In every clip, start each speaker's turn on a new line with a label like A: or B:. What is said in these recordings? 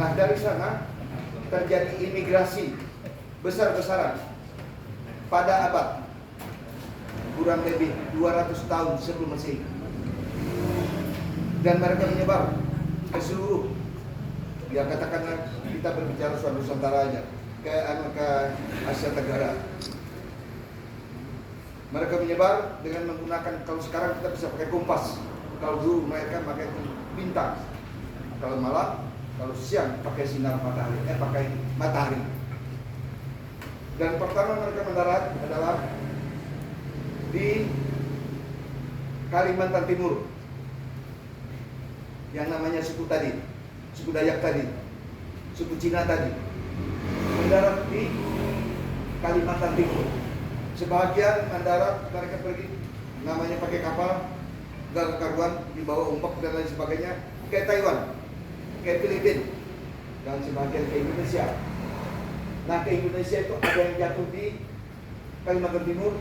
A: Nah, dari sana terjadi imigrasi besar-besaran pada abad kurang lebih 200 tahun sebelum Masehi. Dan mereka menyebar ke seluruh, ya katakanlah kita berbicara soal Nusantara aja, ke Asia Tenggara. Mereka menyebar dengan menggunakan, kalau sekarang kita bisa pakai kompas, kalau dulu mereka pakai bintang, kalau malam, kalau siang pakai sinar matahari, pakai matahari. Dan pertama mereka mendarat adalah di Kalimantan Timur, yang namanya suku tadi, suku Dayak tadi, suku Cina tadi, mendarat di Kalimantan Timur. Sebagian mendarat, mereka pergi, namanya pakai kapal, karuan, dibawa ombak dan lain sebagainya, ke Taiwan, ke Filipina, dan sebagian ke Indonesia. Nah, ke Indonesia itu ada yang jatuh di Kalimantan Timur,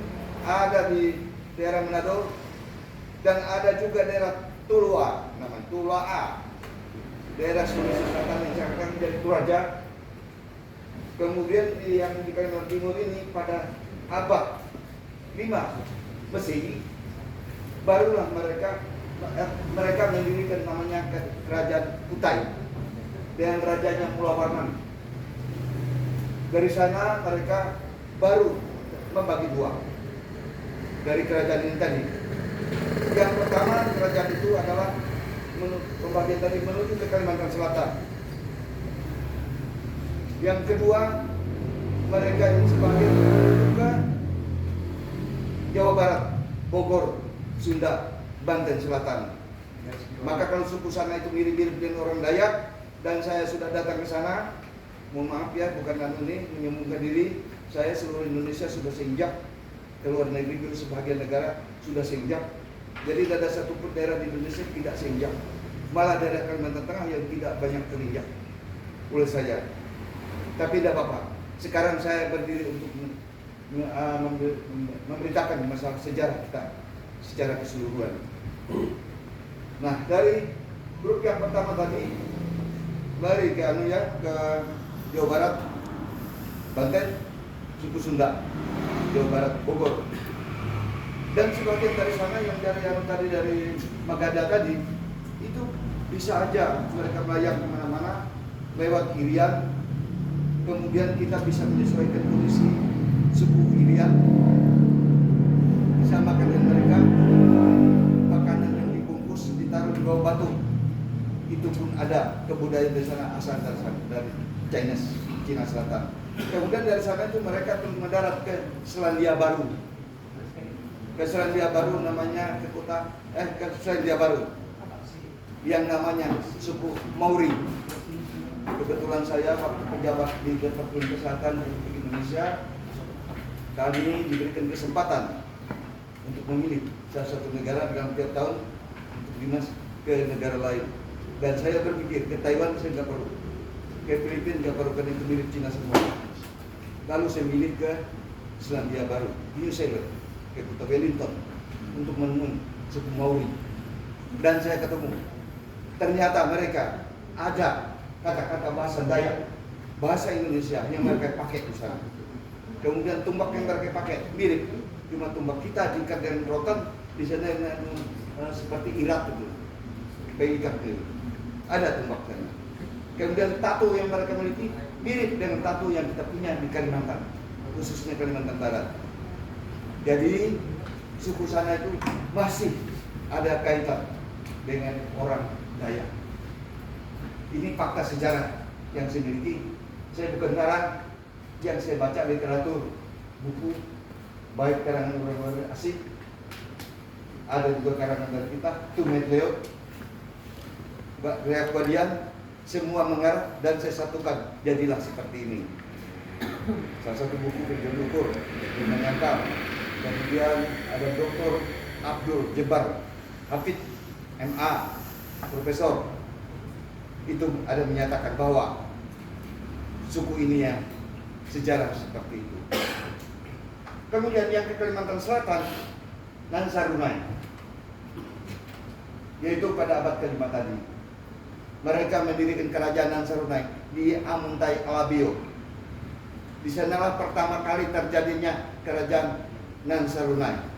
A: ada di daerah Manado, dan ada juga daerah Tuluá, namanya Tuluá, daerah Sulawesi Selatan yang sekarang menjadi Toraja. Kemudian yang di Kalimantan Timur ini pada abad 5 Masehi, barulah mereka mendirikan namanya Kerajaan Kutai dengan rajanya Mulawarman. Dari sana mereka baru membagi dua dari kerajaan ini tadi. Yang pertama, kerajaan itu adalah pembagian tadi menuju ke Kalimantan Selatan. Yang kedua, mereka yang sebagian menuju ke Jawa Barat, Bogor, Sunda, Banten Selatan. Maka kalau suku sana itu mirip-mirip dengan orang Dayak, dan saya sudah datang ke sana, mohon maaf ya, bukan ini menyembuhkan diri, saya seluruh Indonesia sudah seinjak, ke luar negeri juga sebagian negara sudah seinjak. Jadi tidak ada satupun daerah di Indonesia tidak seinjak, malah daerah Kalimantan Tengah yang tidak banyak terinjak oleh saya. Tapi tidak apa-apa, sekarang saya berdiri untuk memberitakan masalah sejarah kita secara keseluruhan. Nah, dari grup yang pertama tadi lari ke ke Jawa Barat, Banten, suku Sunda, Jawa Barat, Bogor. Dan sebagian dari sana yang tadi dari Magada tadi, itu bisa aja mereka melayang kemana-mana lewat Irian. Kemudian kita bisa menyesuaikan kondisi suku Irian, bisa makan dengan mereka, makanan yang dibungkus ditaruh di bawah batu. Itu pun ada kebudayaan dari sana, asal dari Cina Selatan. Kemudian dari sana itu mereka mendarat ke Selandia Baru. Ke Selandia Baru namanya ke Selandia Baru yang namanya suku Mauri. Kebetulan saya waktu pejabat di Departemen Kesehatan Republik Indonesia, kami diberikan kesempatan untuk memilih salah satu negara dalam tiap tahun untuk dinas ke negara lain. Dan saya berpikir ke Taiwan saya nggak perlu, ke Filipina nggak perlu, karena itu mirip Cina semua. Lalu saya milih ke Selandia Baru, New Zealand, ke kota Wellington untuk menemui suku Maori. Dan saya ketemu, ternyata mereka ada kata-kata bahasa Dayak, bahasa Indonesia yang mereka pakai di sana. Kemudian tumbak yang mereka pakai mirip, cuma tumbak kita diikat dengan rotan, di sana seperti irat itu, pengikat itu. Ada tumbak sana. Kemudian tato yang mereka miliki mirip dengan tato yang kita punya di Kalimantan, khususnya Kalimantan Barat. Jadi suku sana itu masih ada kaitan dengan orang Dayak. Ini fakta sejarah yang saya miliki. Saya bukan ngarang, yang saya baca literatur, buku, baik karangan orang-orang asing, ada juga karangan dari kita, Tumet Leo, Reak Badian, semua mengarah dan saya satukan, jadilah seperti ini. Salah satu buku Firjan Lukur, yang menyangkal. Kemudian ada Dr. Abdul Jebar Hafid, MA, Profesor. Itu ada menyatakan bahwa suku ini yang sejarah seperti itu. Kemudian yang ke Kalimantan Selatan, Nansarunai, yaitu pada abad ke-5 tadi. mereka mendirikan kerajaan Nansarunai di Amuntai Alabio. Di sanalah pertama kali terjadinya kerajaan Nansarunai.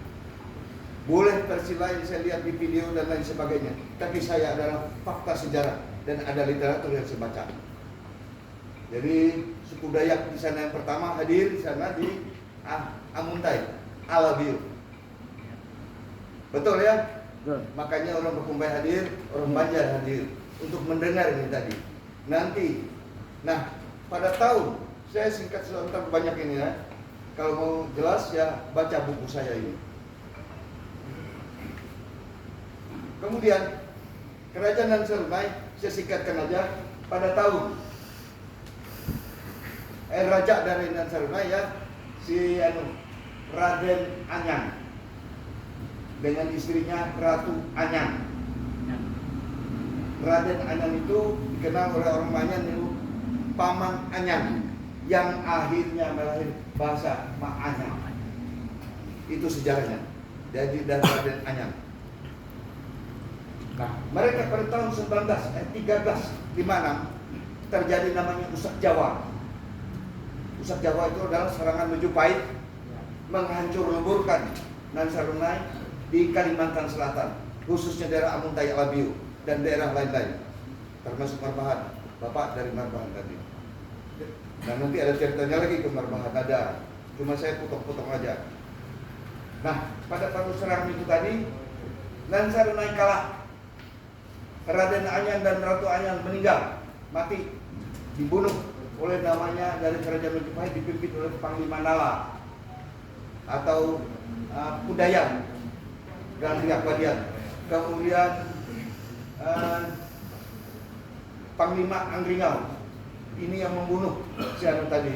A: Boleh versi lain saya lihat di video dan lain sebagainya, tapi saya adalah fakta sejarah dan ada literatur yang saya baca. Jadi suku Dayak di sana yang pertama hadir di sana di Amuntai Alabio. Betul ya?
B: Betul.
A: Makanya orang Bukumbai hadir, orang Banjar hadir untuk mendengar ini tadi. Nanti, nah pada tahun, saya singkat sebentar banyak ini ya. Kalau mau jelas ya baca buku saya ini. Kemudian kerajaan Nansarunai saya singkatkan aja pada tahun raja dari Nansarunai ya si Raden Anyang dengan istrinya Ratu Anyang. Raden Anyang itu dikenal oleh orang Banyak itu Paman Anyang yang akhirnya melahir bahasa Anyang. Itu sejarahnya. Jadi dari Raden Anyang. Nah, mereka pada tahun 1356 terjadi namanya Usak Jawa. Usak Jawa itu adalah serangan Majapahit menghancur-leburkan Nansarunai di Kalimantan Selatan, khususnya daerah Amuntai Alabio dan daerah lain-lain, termasuk Marbahan. Bapak dari Marbahan tadi. Dan nanti ada ceritanya lagi ke Marbahan, ada. Cuma saya potong-potong aja. Nah, pada tahun serangan itu tadi Nansarunai kalah. Raden Anyang dan Ratu Anyang meninggal, mati, dibunuh oleh namanya dari kerajaan Majapahit dipimpin oleh Panglima Nala atau Pudayan dan Riakbadian. Kemudian Panglima Anggringau ini yang membunuh si tadi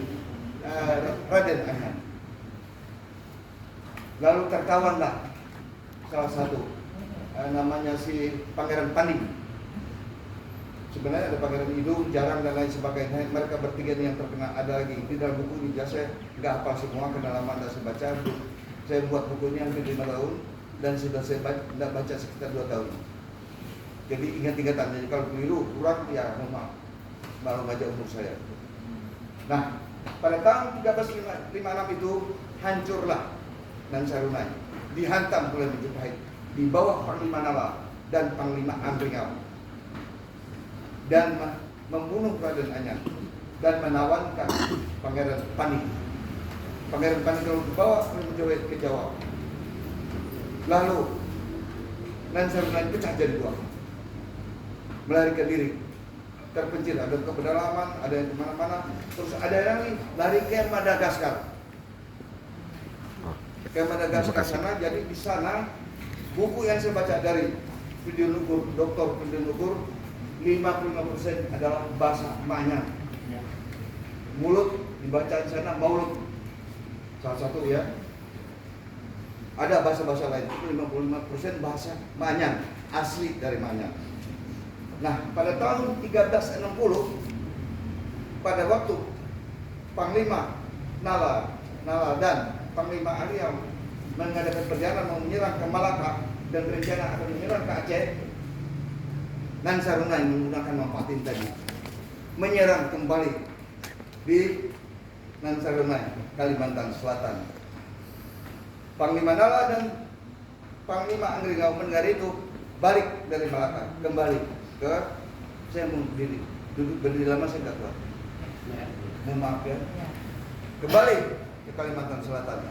A: Raden Anyang. Lalu tertawanlah salah satu namanya si Pangeran Paning. Sebenarnya ada Pangeran Idung, Jarang dan lain sebagainya. Mereka bertiga ini yang terkenal. Ada lagi di dalam buku ini saya nggak hafal semua karena lama tidak saya baca. Saya buat buku ini hampir 5 tahun dan sudah saya baca sekitar 2 tahun. Jadi ingat-ingatan. Jadi kalau keliru kurang ya mohon maaf. Baru baca umur saya. Nah, pada tahun 1356 itu hancurlah Nansarunai, dihantam oleh Majapahit di bawah Panglima Nala dan Panglima Anggringau, dan membunuh Raden Anyang dan menawankan Pangeran Paning. Pangeran Paning lalu dibawa ke Jawa. Lalu Nansarunai pecah jadi 2, melarikan diri, terpencil, ada ke pedalaman, ada yang kemana-mana, terus ada yang lari ke Madagaskar. Ke Madagaskar sana, jadi di sana buku yang saya baca dari video Nugur, Dr. Video Nugur, 55% adalah bahasa Manyang. Mulut dibaca di sana Maulud, salah satu ya. Ada bahasa-bahasa lain, 55% bahasa Manyang, asli dari Manyang. Nah, pada tahun 1360, pada waktu Panglima Nala dan Panglima Anggringau mengadakan perjalanan mau menyerang ke Malaka dan rencana akan menyerang ke Aceh, Nansarunai menggunakan manfaatin tadi menyerang kembali di Nansarunai, Kalimantan Selatan. Panglima Nala dan Panglima Anggringau mendengar itu balik dari Malaka kembali ke, saya mau berdiri lama saya tidak kuat, mohon maaf ya, kembali ke Kalimantan Selatan.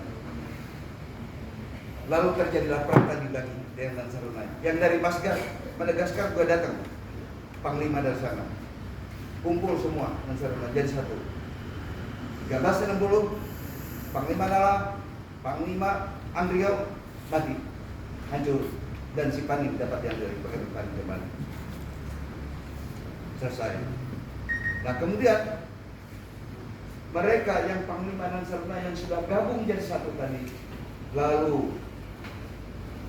A: Lalu terjadilah perang tadi lagi dengan Nansarunai. Yang dari Madagaskar juga datang, Panglima dari sana, kumpul semua Nansarunai jadi satu. 1360 Panglima Nala, Panglima Anggringau mati, hancur, dan si Paning dapat yang dari Pangeran Paning kembali. Selesai. Nah kemudian mereka yang Panglima Nansarunai yang sudah gabung jadi satu tadi, lalu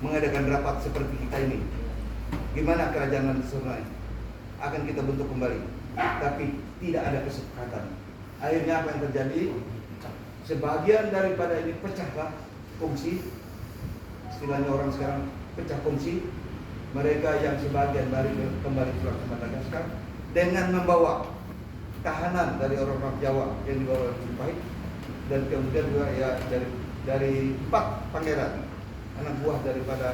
A: mengadakan rapat seperti kita ini. Gimana kerajaan Nansarunai akan kita bentuk kembali, tapi tidak ada kesepakatan. Akhirnya apa yang terjadi? Sebagian daripada ini pecahlah kongsi, istilahnya orang sekarang pecah kongsi, mereka yang sebagian kembali pulang ke Madagaskar dengan membawa tahanan dari orang-orang Jawa yang dibawa oleh Majapahit, dan kemudian juga ya dari 4 pangeran, anak buah daripada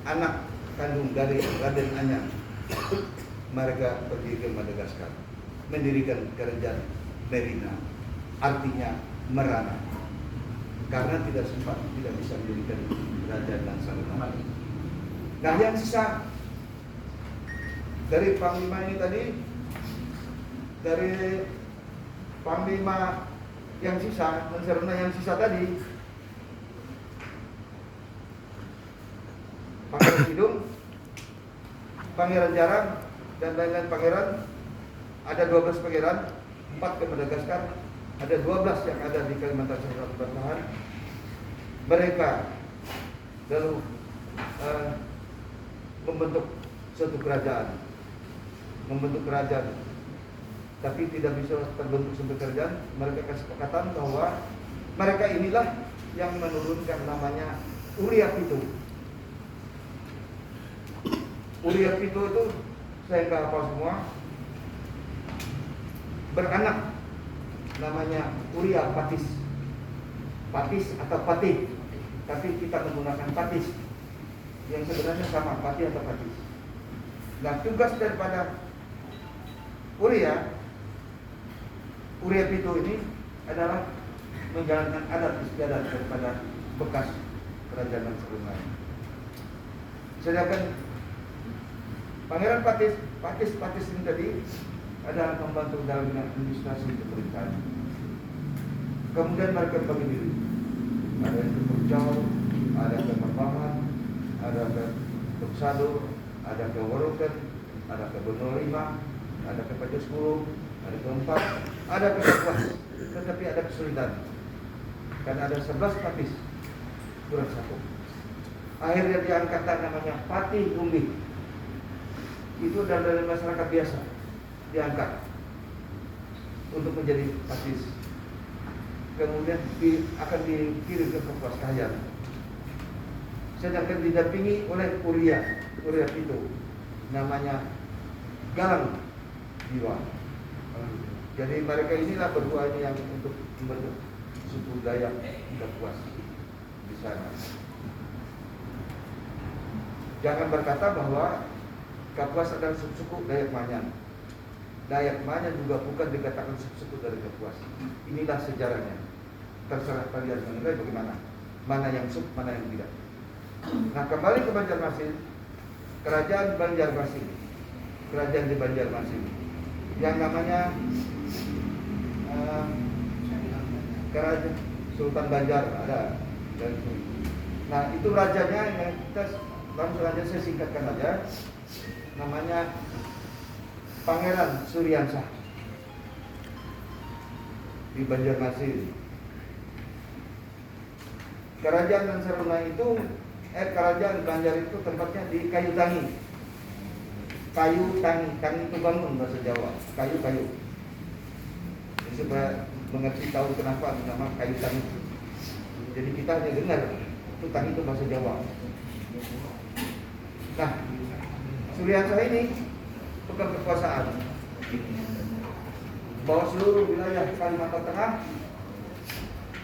A: anak kandung dari Raden Anyar. Mereka pergi ke Madagaskar, mendirikan kerajaan Merina, artinya merana, karena tidak sempat, tidak bisa mendirikan kerajaan dan Saluna. Nah, yang sisa dari panglima ini tadi, dari panglima yang sisa dan Saluna yang sisa tadi, Pangeran Kidung, Pangeran Jarang, dan lain-lain pangeran. Ada 12 pangeran, 4 ke Madagaskar, ada 12 yang ada di Kalimantan Selatan bertahan. Mereka lalu membentuk suatu kerajaan, tapi tidak bisa terbentuk sebagai kerajaan. Mereka kesepakatan bahwa mereka inilah yang menurunkan namanya Uria Pitu. Uria Pitu itu saya nggak hafal semua, beranak namanya Uria Patis atau Patih, tapi kita menggunakan Patis yang sebenarnya sama, Patih atau Patis. Nah, tugas daripada Uria Pitu ini adalah menjalankan adat istiadat daripada bekas kerajaan sebelumnya. Sedangkan Pangeran Patis ini tadi adalah membantu dalam administrasi pemerintahan. Kemudian mereka bagi diri. Ada yang ke Purjau, ada ke Marbahan, ada ke Tuksadur, ada ke Waruken, ada ke Benua Lima, ada ke Pajo 10, ada ke 4, ada ke 11. Tetapi ada kesulitan, karena ada 11 Patis kurang 1. Akhirnya diangkat namanya Patih Umbi. Itu dari masyarakat biasa diangkat untuk menjadi Patis. Kemudian akan dikirim ke Kapuas Kahayan. Sedangkan didampingi oleh Uria itu namanya Galang Jiwa. Jadi mereka inilah berdua ini yang untuk membentuk suku Dayak Kapuas di sana. Jangan berkata bahwa Kapuas adalah suku Dayak Manyan. Dayak Manyan juga bukan dikatakan suku dari Kapuas. Inilah sejarahnya. Terserah kalian menilai bagaimana, mana yang sub, mana yang tidak. Nah, kembali ke Banjarmasin, kerajaan Banjarmasin, kerajaan di Banjarmasin, yang namanya Kerajaan Sultan Banjar ada. Nah, itu rajanya yang kita langsung aja saya singkatkan aja. Namanya Pangeran Suryansah di Banjarmasin. Kerajaan dan Saruna itu, kerajaan Banjar itu tempatnya di Kayu Tangi. Tangi itu bangun bahasa Jawa. Kayu. Jadi supaya mengerti tahu kenapa nama Kayu Tangi. Jadi kita hanya dengar itu Tangi itu bahasa Jawa. Nah, Suryansah ini pegang kekuasaan, bahwa seluruh wilayah Kalimantan Tengah,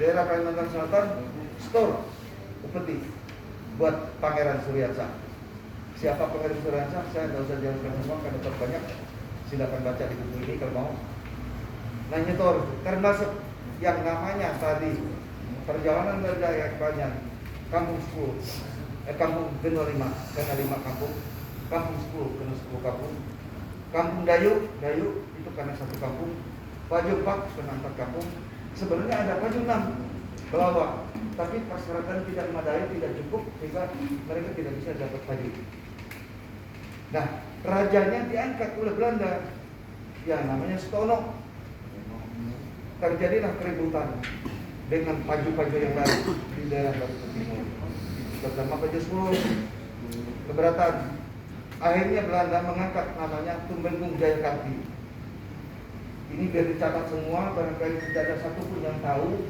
A: daerah Kalimantan Selatan, store upeti buat Pangeran Suryansah. Siapa Pangeran Suryansah? Saya tidak usah jelaskan semua karena terbanyak. Silakan baca di buku ini kalau mau. Nah, nyetor termasuk yang namanya tadi perjalanan dari Dayak Banyan, Kampung 10, Kampung Benua 5, karena 5 kampung, Kampung 10 karena 10 kampung, Kampung Dayu itu karena 1 kampung, Pajo 4 karena 4 kampung. Sebenarnya ada Pajo 6 bawah, tapi persyaratan tidak memadai, tidak cukup sehingga mereka tidak bisa dapat Pajo. Nah, rajanya diangkat oleh Belanda yang namanya Stono. Terjadilah keributan dengan Pajo-Pajo yang lain di daerah Kalimantan Timur. Pertama Pajo 10 keberatan. Akhirnya Belanda mengangkat namanya Tumenggung Jayakarti. Ini biar dicatat semua, barangkali tidak ada satupun yang tahu.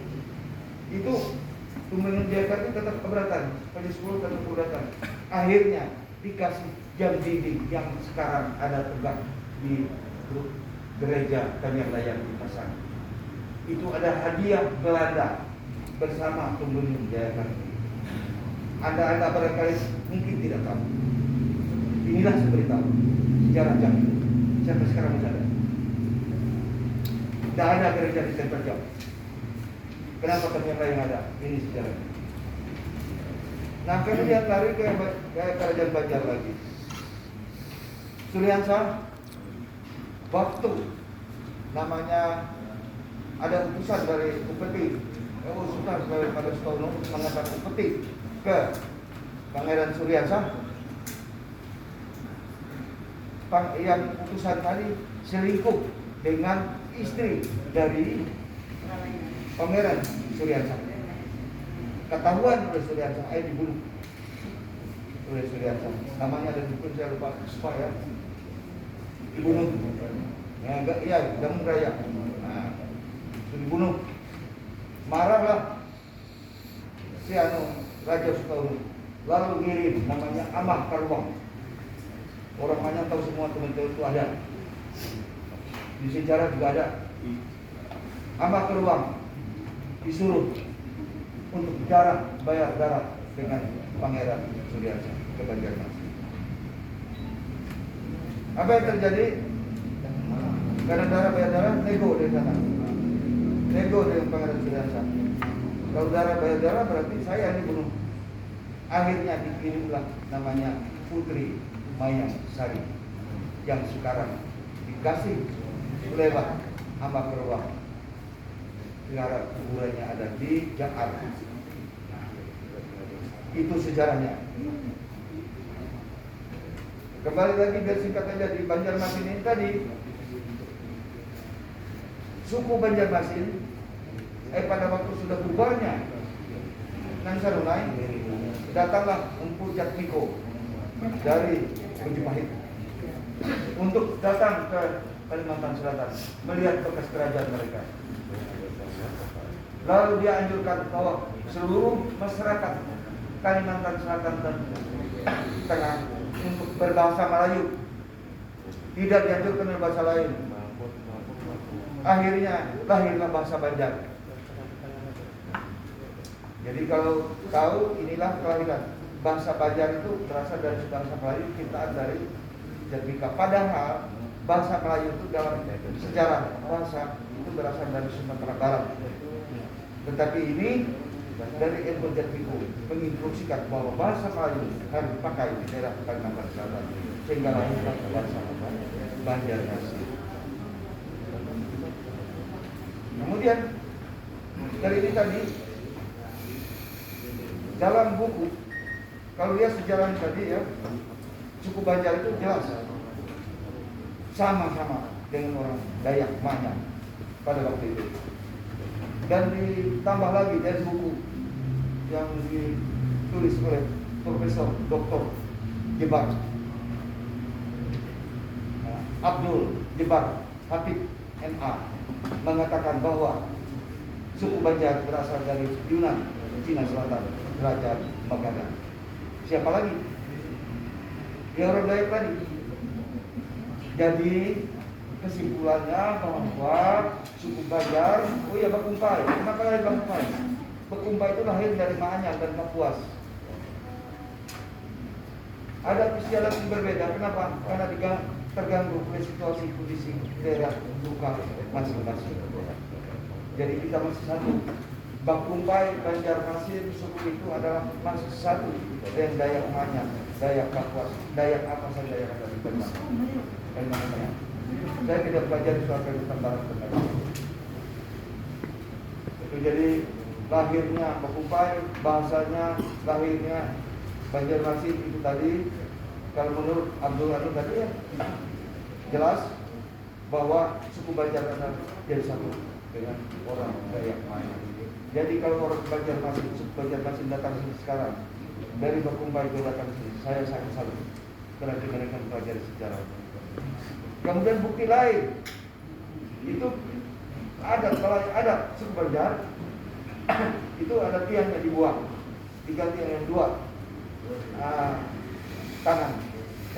A: Itu Tumenggung Jayakarti tetap keberatan, Pajo 10 tetap keberatan. Akhirnya dikasih jam dinding yang sekarang ada tegak di gereja Tamiang Layang di Pasang. Itu ada hadiah Belanda bersama pembunuh Jayakarta. Anda barangkali mungkin tidak tahu. Inilah seberitahu sejarah Jambi. Sampai sekarang masih ada. Tidak ada gereja di Center Jam. Kenapa ternyata yang ada? Ini sejarahnya. Nah, kemudian lari ke Kerajaan Banjar lagi. Suliansa, waktu namanya ada utusan dari Upeti, utusan daripada Sutono mengatakan Upeti ke Pangeran Suliansa. Yang utusan tadi selingkuh dengan istri dari Pangeran Suliansa. Ketahuan oleh Suliansa, dibunuh oleh Suliansa. Namanya ada dukun, saya lupa, supaya dibunuh. Ya, Damung Raya. Nah, dibunuh. Marahlah si Raja Sutomo. Lalu ngirim namanya Amah Karuang. Orang banyak tahu semua teman-teman itu ada. Di sejarah juga ada. Amah Karuang disuruh untuk bayar darah dengan Pangeran Suliansa ke Banjarmasin. Apa yang terjadi? Karena darah bayar darah, nego dari sana. Nego dengan Pangeran Suliansa. Kalau darah bayar darah berarti saya yang dibunuh. Akhirnya dikirimlah namanya Putri Mayang Sari yang sekarang dikasih lewat Amah Karuang. Sekarang kuburannya ada di Jakarta. Itu sejarahnya. Kembali lagi biar singkat aja di Banjarmasin ini tadi. Suku Banjarmasin pada waktu sudah bubarnya Nansarunai, datanglah Empu Jatmiko dari Majapahit untuk datang ke Kalimantan Selatan melihat bekas kerajaan mereka. Lalu dia anjurkan bahwa seluruh masyarakat Kalimantan Selatan dan Tengah untuk berbahasa Melayu, tidak dianjurkan berbahasa lain. Akhirnya lahirlah bahasa Banjar. Jadi kalau tahu inilah kelahiran bahasa Banjar itu berasal dari bahasa Melayu ciptaan dari Jatmika. Padahal bahasa Melayu itu dalam sejarah bahasa itu berasal dari Sumatera Barat. Tetapi ini dari Empu Jatmiko menginstruksikan bahwa bahasa Melayu harus dipakai di daerah Kalimantan Selatan, sehingga lahirlah bahasa Banjarmasin. Kemudian dari ini tadi dalam buku, kalau lihat sejarah tadi ya, suku Banjar itu jelas sama-sama dengan orang Dayak Manyang pada waktu itu. Dan ditambah lagi dari buku yang ditulis oleh Profesor Dr. Jebar Abdul Jebar Habib MA mengatakan bahwa suku Banjar berasal dari Yunan, Cina Selatan, Kerajaan Magadha. Siapa lagi? Ya orang Dayak tadi. Jadi kesimpulannya bahwa suku Banjar, Bakumpai. Kenapa lahir Bakumpai? Bakumpai itu lahir dari Manyang dan Kapuas. Ada istilah yang berbeda. Kenapa? Karena terganggu oleh situasi kondisi daerah duka masing-masing. Jadi kita masih satu. Bakumpai, Banjarmasin, suku itu adalah masih satu dengan Dayak Manyang, Dayak Kapuas, Dayak apa saja yang ada di Kalimantan. Saya tidak belajar di soal Kalimantan Barat. Itu jadi lahirnya Bakumpai, bahasanya lahirnya Banjarmasin itu tadi. Kalau menurut Abdul Anu tadi ya jelas bahwa suku Banjar adalah jadi satu dengan orang Dayak Manyang. Jadi kalau orang Banjarmasin, suku Banjarmasin datang sini sekarang dari Bakumpai itu datang sini, saya sangat salut. Berarti mereka belajar sejarah. Kemudian bukti lain itu ada suku Banjar itu ada tiangnya dibuang, diganti dengan dua tangan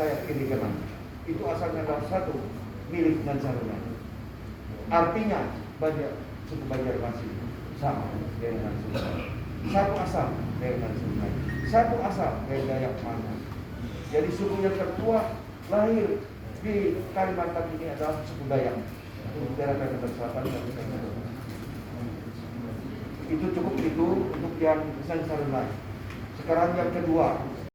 B: saya kiri kanan. Itu asalnya adalah satu milik Nansaruna. Artinya suku Banjarmasin sama dengan Sungai. Satu asal dengan Sungai. Satu asal dari Dayak Mana. Jadi suku yang tertua lahir di Kalimantan ini adalah suku Dayak. Untuk daerah Kalimantan Selatan dan Kalimantan. Itu cukup itu untuk yang Nansaruna. Sekarang yang kedua,